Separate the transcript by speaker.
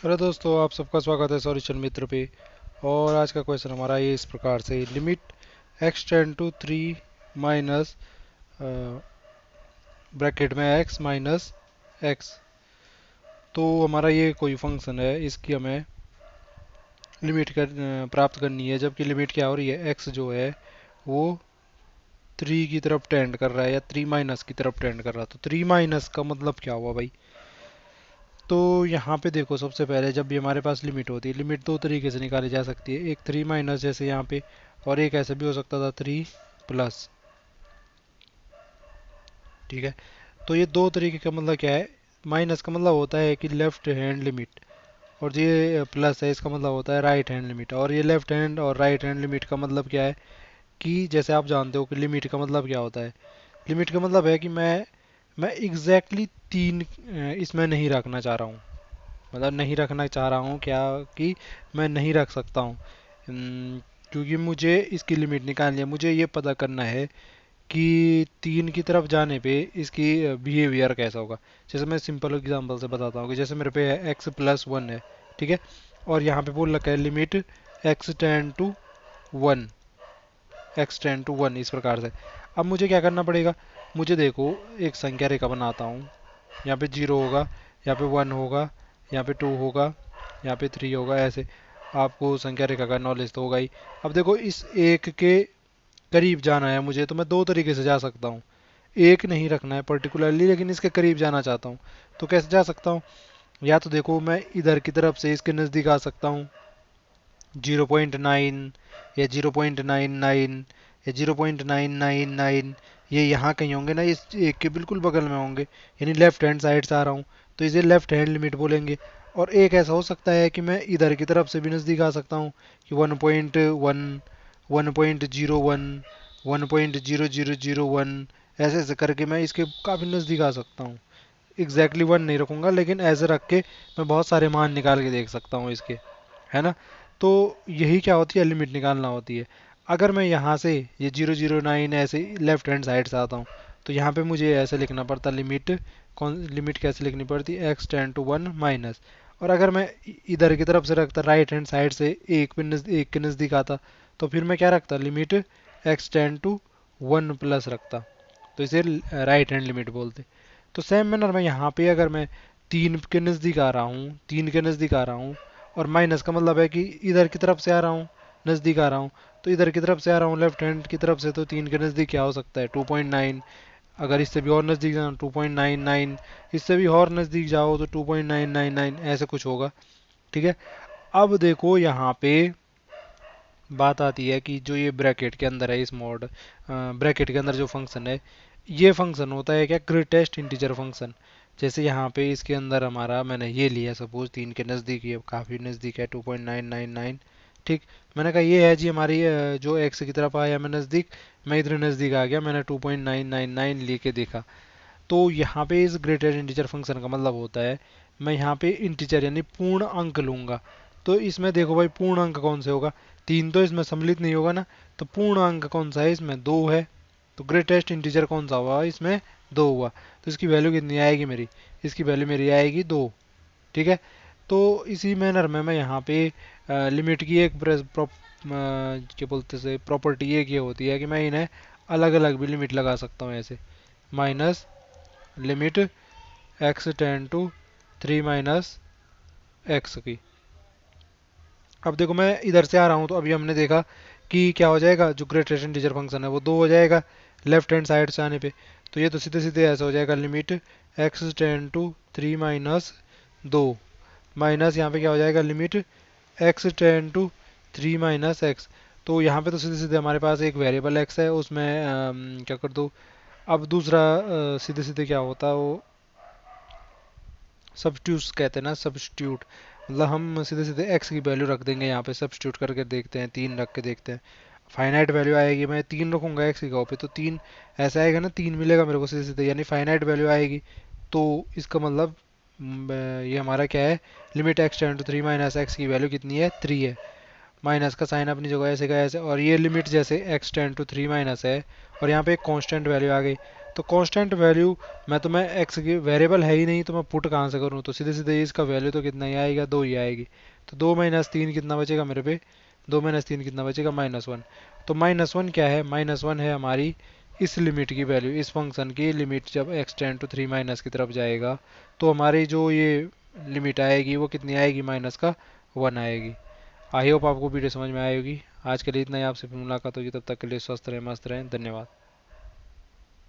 Speaker 1: Hello दोस्तों, आप सबका स्वागत है सॉल्यूशन मित्र पे। और आज का क्वेश्चन हमारा ये इस प्रकार से, limit x tend to 3 minus bracket में x माइनस x। तो हमारा ये कोई फंक्शन है, इसकी हमें लिमिट प्राप्त करनी है, जबकि लिमिट क्या हो रही है, x जो है वो 3 की तरफ टेंड कर रहा है या 3 माइनस की तरफ टेंड कर रहा है। तो 3 माइनस का मतलब क्या हुआ भाई? तो यहाँ पे देखो, सबसे पहले जब भी हमारे पास लिमिट होती है, लिमिट दो तरीके से निकाली जा सकती है। एक 3 माइनस जैसे यहाँ पे, और एक ऐसे भी हो सकता था 3 प्लस। ठीक है, तो ये दो तरीके का मतलब क्या है? माइनस का मतलब होता है कि लेफ्ट हैंड लिमिट, और ये प्लस है, इसका मतलब होता है राइट हैंड लिमिट। और ये लेफ्ट हैंड और राइट हैंड लिमिट का मतलब क्या है कि जैसे आप जानते हो कि लिमिट का मतलब क्या होता है। लिमिट का मतलब है कि मैं एग्जैक्टली तीन इसमें नहीं रखना चाह रहा हूँ। मतलब नहीं रखना चाह रहा हूँ क्या, कि मैं नहीं रख सकता हूँ। क्योंकि मुझे इसकी लिमिट निकालनी है, मुझे ये पता करना है कि तीन की तरफ जाने पे इसकी बिहेवियर कैसा होगा। जैसे मैं सिंपल एग्जांपल से बताता हूँ कि जैसे मेरे पे है एक्स प्लस वन है, ठीक है, और यहाँ पे बोल रखा है limit x tend to one, x tend to one, इस प्रकार से। अब मुझे क्या करना पड़ेगा? मुझे देखो, एक संख्या रेखा बनाता हूँ। यहाँ पे जीरो होगा, यहाँ पे वन होगा, यहाँ पे टू होगा, यहाँ पे थ्री होगा, ऐसे। आपको संख्या रेखा का नॉलेज तो होगा ही। अब देखो, इस एक के करीब जाना है मुझे, तो मैं दो तरीके से जा सकता हूँ। एक नहीं रखना है पर्टिकुलरली, लेकिन इसके करीब जाना चाहता हूँ, तो कैसे जा सकता हूँ? या तो देखो, मैं इधर की तरफ से इसके नज़दीक आ सकता हूँ, 0.9 या 0.99 या 0.999, ये यहाँ कहीं होंगे ना, इस एक के बिल्कुल बगल में होंगे, यानी लेफ्ट हैंड साइड से आ रहा हूँ, तो इसे लेफ्ट हैंड लिमिट बोलेंगे। और एक ऐसा हो सकता है कि मैं इधर की तरफ से भी नज़दीक आ सकता हूँ, कि 1.1, 1.01, 1.0001, ऐसे ऐसे करके मैं इसके काफ़ी नज़दीक आ सकता हूँ। एग्जैक्टली वन नहीं रखूँगा, लेकिन ऐसे रख के मैं बहुत सारे मान निकाल के देख सकता हूँ इसके, है ना। तो यही क्या होती है, लिमिट निकालना होती है। अगर मैं यहाँ से ये 009 ऐसे लेफ्ट हैंड साइड से आता हूँ, तो यहाँ पे मुझे ऐसे लिखना पड़ता लिमिट। कौन लिमिट कैसे लिखनी पड़ती? X tend to one minus. और अगर मैं इधर की तरफ से रखता, राइट हैंड साइड से एक के नज़दीक आता, तो फिर मैं क्या रखता, limit x tend to one plus रखता। तो इसे राइट हैंड लिमिट बोलते। तो सेम मैनर में यहाँ पे अगर मैं तीन के नज़दीक आ रहा हूँ, तीन के नज़दीक आ रहा हूँ, और माइनस का मतलब है कि इधर की तरफ से आ रहा हूँ, नज़दीक आ रहा हूँ, तो इधर की तरफ से आ रहा हूँ लेफ्ट हैंड की तरफ से, तो तीन के नज़दीक क्या हो सकता है, 2.9। अगर इससे भी और नज़दीक जाना, 2.99। इससे भी और नज़दीक जाओ तो 2.999, ऐसे कुछ होगा। ठीक है। अब देखो यहाँ पे बात आती है कि जो ये ब्रैकेट के अंदर है, इस मोड ब्रैकेट के अंदर जो फंक्शन है, ये फंक्शन होता है क्या, ग्रेटेस्ट इंटीजर फंक्शन। जैसे यहाँ पे इसके अंदर हमारा मैंने ये लिया, सपोज तीन के नज़दीक, ये काफ़ी नज़दीक है, 2.999। ठीक। मैंने कहा ये है जी हमारी जो एक्स की तरफ आया मैं नज़दीक, मैं इधर नज़दीक आ गया, मैंने 2.999 लेके देखा। तो यहाँ पे इस ग्रेटेस्ट इंटीजर फंक्शन का मतलब होता है, मैं यहाँ पे इंटीजर यानी पूर्ण अंक लूंगा। तो इसमें देखो भाई, पूर्ण अंक कौन से होगा? तीन तो इसमें सम्मिलित नहीं होगा ना, तो पूर्ण अंक कौन सा है इसमें? दो है। तो ग्रेटेस्ट इंटीजर कौन सा हुआ इसमें? दो हुआ। तो इसकी वैल्यू कितनी आएगी मेरी? इसकी वैल्यू मेरी आएगी दो। ठीक है। तो इसी मैनर में मैं यहाँ पे लिमिट की एक क्या बोलते से प्रॉपर्टी एक ये होती है कि मैं इन्हें अलग अलग भी लिमिट लगा सकता हूँ, ऐसे minus limit x tend to three minus x की। अब देखो, मैं इधर से आ रहा हूँ, तो अभी हमने देखा कि क्या हो जाएगा, जो ग्रेटेस्ट इंटीजर फंक्शन है वो दो हो जाएगा लेफ्ट हैंड साइड से आने पे। तो ये तो सीधे सीधे ऐसा हो जाएगा, limit x tend to three minus दो, माइनस यहाँ पे क्या हो जाएगा, limit x tend to three minus x. तो यहाँ पे तो सीधे सीधे हमारे पास एक वेरिएबल एक्स है, उसमें क्या कर दो। अब दूसरा सीधे सीधे क्या होता है वो, सब्स्टिट्यूट कहते हैं ना, सब्स्टिट्यूट। मतलब हम सीधे सीधे एक्स की वैल्यू रख देंगे यहाँ पे, सब्स्टिट्यूट करके देखते हैं, तीन रख के देखते हैं। फाइनाइट वैल्यू आएगी, मैं तीन रखूंगा एक्स की जगह पे, तो तीन ऐसा आएगा ना, तीन मिलेगा मेरे को सीधे सीधे, यानी फाइनाइट वैल्यू आएगी। तो इसका मतलब ये हमारा क्या है, limit x tend to three minus x की वैल्यू कितनी है, थ्री है। माइनस का साइन अपनी जगह ऐसे का ऐसे, और ये लिमिट जैसे x tend to three minus है, और यहाँ पे एक कांस्टेंट वैल्यू आ गई, तो कांस्टेंट वैल्यू, मैं तो मैं एक्स की वेरिएबल है ही नहीं तो मैं पुट कहाँ से करूँ, तो सीधे सीधे इसका वैल्यू तो कितना ही आएगा, 2 ही आएगी। तो 2 - 3 कितना बचेगा मेरे पे, 2 - 3 कितना बचेगा, -1। तो -1 क्या है, -1 है हमारी इस लिमिट की वैल्यू, इस फंक्शन की लिमिट जब x टेंड टू 3 माइनस की तरफ जाएगा तो हमारी जो ये लिमिट आएगी वो कितनी आएगी, -1 आएगी। आई होप आपको वीडियो समझ में आई होगी। आज के लिए इतना ही, आपसे फिर मुलाकात होगी, तब तक के लिए स्वस्थ रहें, मस्त रहें, धन्यवाद।